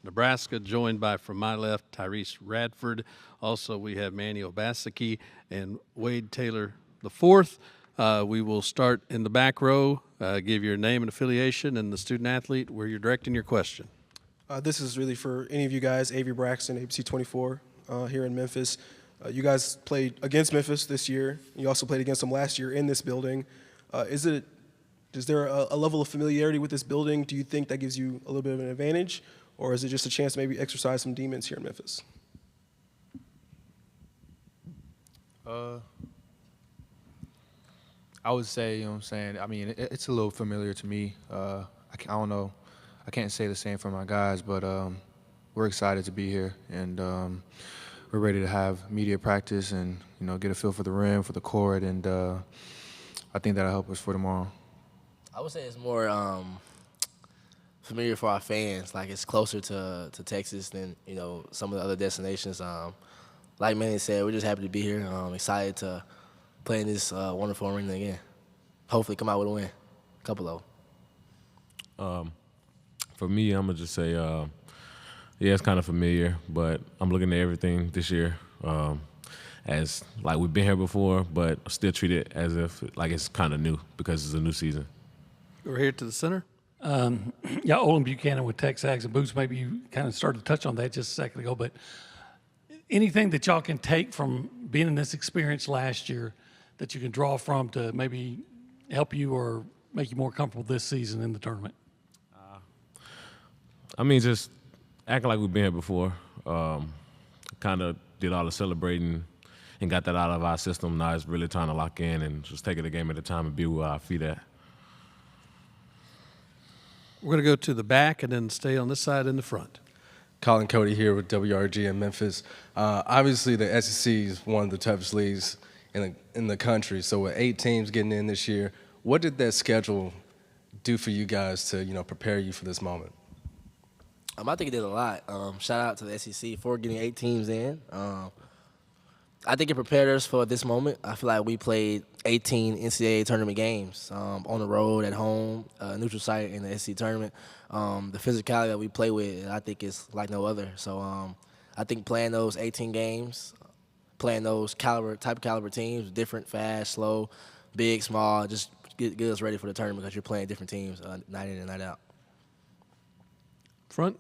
Nebraska, joined by, from my left, Tyrese Radford. Also, we have Manny Obaseki and Wade Taylor IV. We will start in the back row, give your name and affiliation and the student athlete where you're directing your question. This is really for any of you guys, Avery Braxton, ABC 24, here in Memphis. You guys played against Memphis this year. You also played against them last year in this building. Is there a level of familiarity with this building? Do you think that gives you a little bit of an advantage? Or is it just a chance to maybe exercise some demons here in Memphis? I would say, you know what I'm saying, I mean, it's a little familiar to me. I don't know. I can't say the same for my guys, but we're excited to be here. And we're ready to have media practice and, you know, get a feel for the rim, for the court. And I think that'll help us for tomorrow. I would say it's more familiar for our fans. Like, it's closer to Texas than, you know, some of the other destinations. Like Manny said, we're just happy to be here. Excited to play in this wonderful arena again. Hopefully come out with a win. A couple of them. For me, I'm going to just say, yeah, it's kind of familiar, but I'm looking at everything this year as like we've been here before, but still treat it as if like it's kind of new because it's a new season. We're here to the center. Yeah, Olin Buchanan with Texags and Boots. Maybe you kind of started to touch on that just a second ago, but anything that y'all can take from being in this experience last year that you can draw from to maybe help you or make you more comfortable this season in the tournament? I mean, just acting like we've been here before. Kind of did all the celebrating and got that out of our system. Now it's really trying to lock in and just take it a game at a time and be where our feet at. We're going to go to the back and then stay on this side in the front. Colin Cody here with WRG in Memphis. Obviously, the SEC is one of the toughest leagues in the country. So with 8 teams getting in this year, what did that schedule do for you guys to, you know, prepare you for this moment? I think it did a lot. Shout out to the SEC for getting 8 teams in. I think it prepared us for this moment. I feel like we played 18 NCAA tournament games on the road, at home, neutral site in the SEC tournament. The physicality that we play with, I think, is like no other. So I think playing those 18 games, playing those type of caliber teams, different, fast, slow, big, small, just get us ready for the tournament because you're playing different teams night in and night out. Front.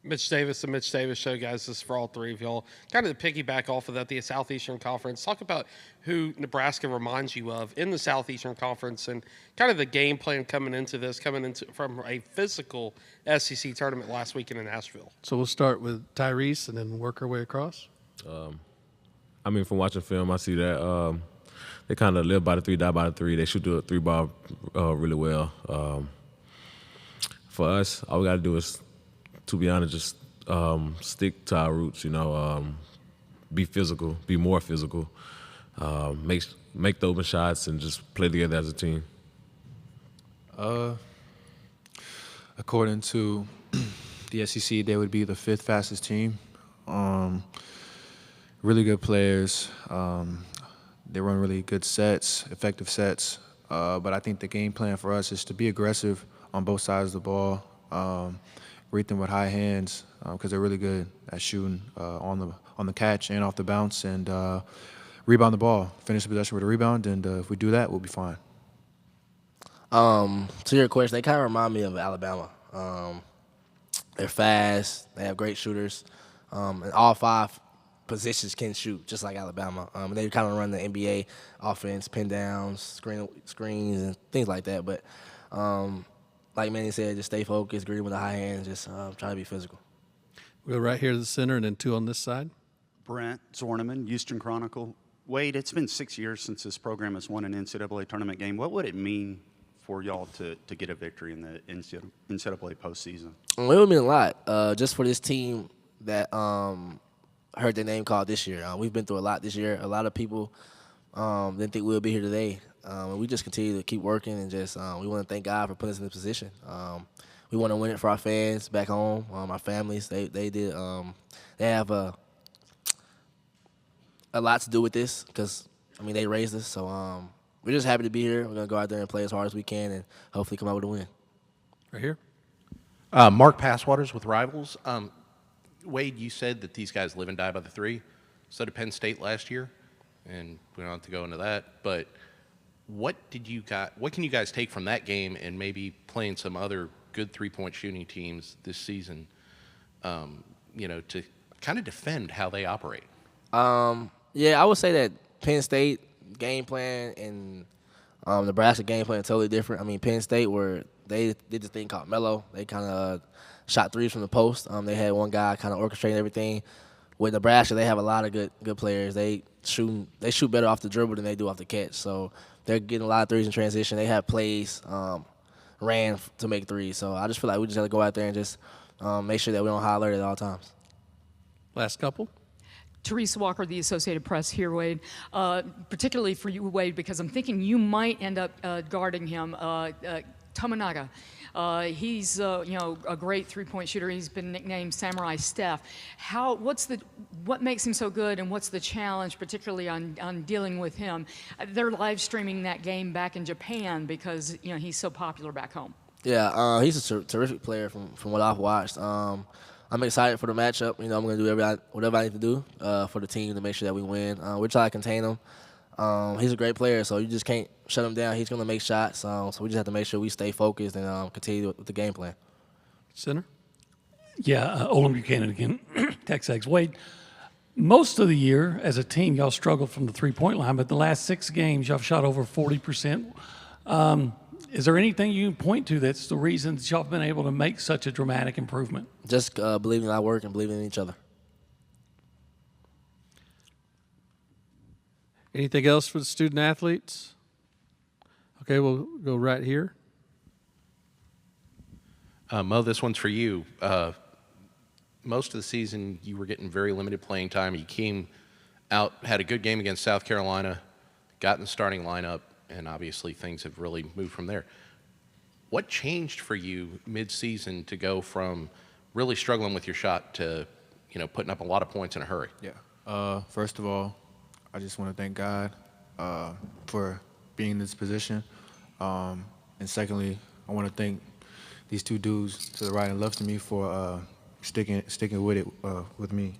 Mitch Davis, the Mitch Davis Show, guys. This is for all three of y'all. Kind of to piggyback off of that, the Southeastern Conference. Talk about who Nebraska reminds you of in the Southeastern Conference and kind of the game plan coming into from a physical SEC tournament last weekend in Nashville. So we'll start with Tyrese and then work our way across. I mean, from watching film, I see that they kind of live by the 3, die by the 3. They shoot the 3-ball really well. For us, all we got to do is, to be honest, just stick to our roots, you know, be physical, be more physical, make the open shots, and just play together as a team. According to the SEC, they would be the 5th fastest team. Really good players. They run really good sets, effective sets. But I think the game plan for us is to be aggressive on both sides of the ball. Read them with high hands because they're really good at shooting on the catch and off the bounce, and rebound the ball, finish the possession with a rebound, and if we do that, we'll be fine. To your question, they kind of remind me of Alabama. They're fast, they have great shooters, and all 5 positions can shoot, just like Alabama. They kind of run the NBA offense, pin downs, screens, and things like that, but like Manny said, just stay focused, greet with the high hands, just try to be physical. We'll go right here to the center and then 2 on this side. Brent Zorneman, Houston Chronicle. Wade, it's been 6 years since this program has won an NCAA tournament game. What would it mean for y'all to get a victory in the NCAA postseason? It would mean a lot, just for this team that heard their name called this year. We've been through a lot this year. A lot of people didn't think we would be here today. We just continue to keep working and just we want to thank God for putting us in this position. We want to win it for our fans back home, our families. They have a lot to do with this because, I mean, they raised us. So we're just happy to be here. We're going to go out there and play as hard as we can and hopefully come out with a win. Right here. Mark Passwaters with Rivals. Wade, you said that these guys live and die by the three. So did Penn State last year, and we don't have to go into that. But what can you guys take from that game and maybe playing some other good three-point shooting teams this season, to kind of defend how they operate? Yeah, I would say that Penn State game plan and Nebraska game plan are totally different. I mean, Penn State they did this thing called mellow. They kind of shot threes from the post. They had one guy kind of orchestrating everything. With Nebraska, they have a lot of good players. They shoot better off the dribble than they do off the catch. So they're getting a lot of threes in transition. They have plays ran to make threes. So I just feel like we just have to go out there and just make sure that we're on high alert at all times. Last couple. Teresa Walker, the Associated Press here, Wade. Particularly for you, Wade, because I'm thinking you might end up guarding him. Tominaga. He's a great three-point shooter. He's been nicknamed Samurai Steph. What makes him so good, and what's the challenge, particularly on dealing with him? They're live streaming that game back in Japan because he's so popular back home. Yeah, he's a terrific player from what I've watched. I'm excited for the matchup. I'm going to do whatever I need to do for the team to make sure that we win. We're trying to contain him. He's a great player, so you just can't shut him down. He's going to make shots, so we just have to make sure we stay focused and continue with the game plan. Center? Yeah, Olin Buchanan again, Texas. Wade, most of the year as a team, y'all struggled from the three-point line, but the last 6 games, y'all shot over 40%. Is there anything you can point to that's the reason that y'all have been able to make such a dramatic improvement? Just believing in our work and believing in each other. Anything else for the student athletes? Okay, we'll go right here. Mo, this one's for you. Most of the season, you were getting very limited playing time. You came out, had a good game against South Carolina, got in the starting lineup, and obviously things have really moved from there. What changed for you mid-season to go from really struggling with your shot to, putting up a lot of points in a hurry? Yeah. First of all, I just want to thank God for being in this position. And secondly, I want to thank these 2 dudes to the right and left of me for sticking with it with me.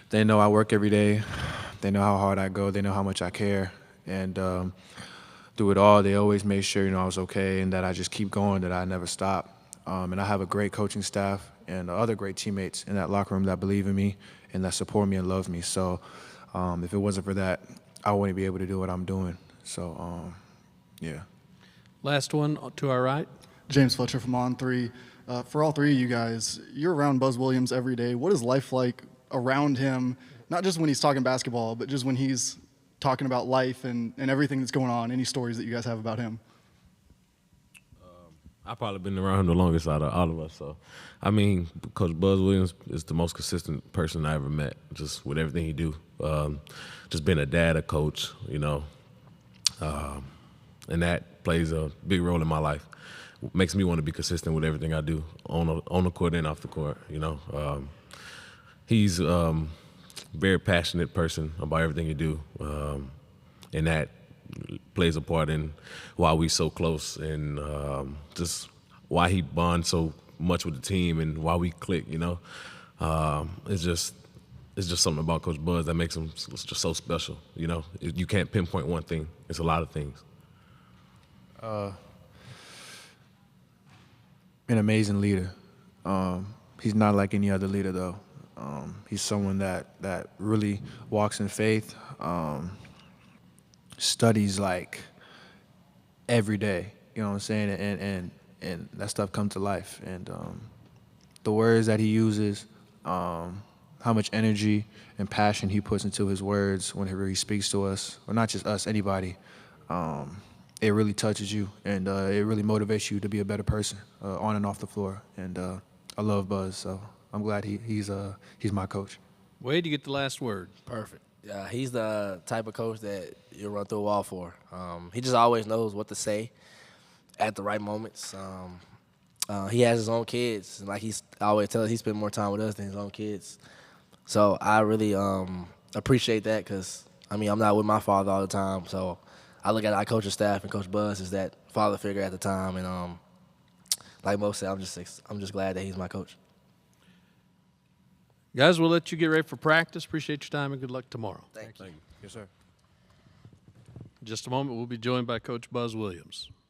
They know I work every day. They know how hard I go. They know how much I care. And through it all, they always made sure I was okay and that I just keep going, that I never stop. And I have a great coaching staff and other great teammates in that locker room that believe in me and that support me and love me. So if it wasn't for that, I wouldn't be able to do what I'm doing. So, yeah. Last one to our right. James Fletcher from On3. For all 3 of you guys, you're around Buzz Williams every day. What is life like around him, not just when he's talking basketball, but just when he's talking about life and everything that's going on? Any stories that you guys have about him? I've probably been around him the longest out of all of us. So, I mean, Coach Buzz Williams is the most consistent person I ever met, just with everything he do. Just being a dad, a coach, and that plays a big role in my life. Makes me want to be consistent with everything I do on the court and off the court. He's very passionate person about everything he do, and that plays a part in why we so close and just why he bonds so much with the team and why we click. It's just something about Coach Buzz that makes him just so special. You can't pinpoint one thing; it's a lot of things. An amazing leader. He's not like any other leader, though. He's someone that really walks in faith, studies like every day, you know what I'm saying, and that stuff comes to life. And the words that he uses, how much energy and passion he puts into his words whenever he speaks to us, or not just us, anybody, it really touches you, and it really motivates you to be a better person on and off the floor. And I love Buzz, so I'm glad he's my coach. Wade, you get the last word. Perfect. Yeah, he's the type of coach that you'll run through a wall for. He just always knows what to say at the right moments. He has his own kids, and like I always tell us, he spends more time with us than his own kids. So I really appreciate that because, I'm not with my father all the time. So I look at our coaching staff and Coach Buzz as that father figure at the time. And like Mo said, I'm just glad that he's my coach. Guys, we'll let you get ready for practice. Appreciate your time and good luck tomorrow. Thank you. Yes, sir. In just a moment, we'll be joined by Coach Buzz Williams.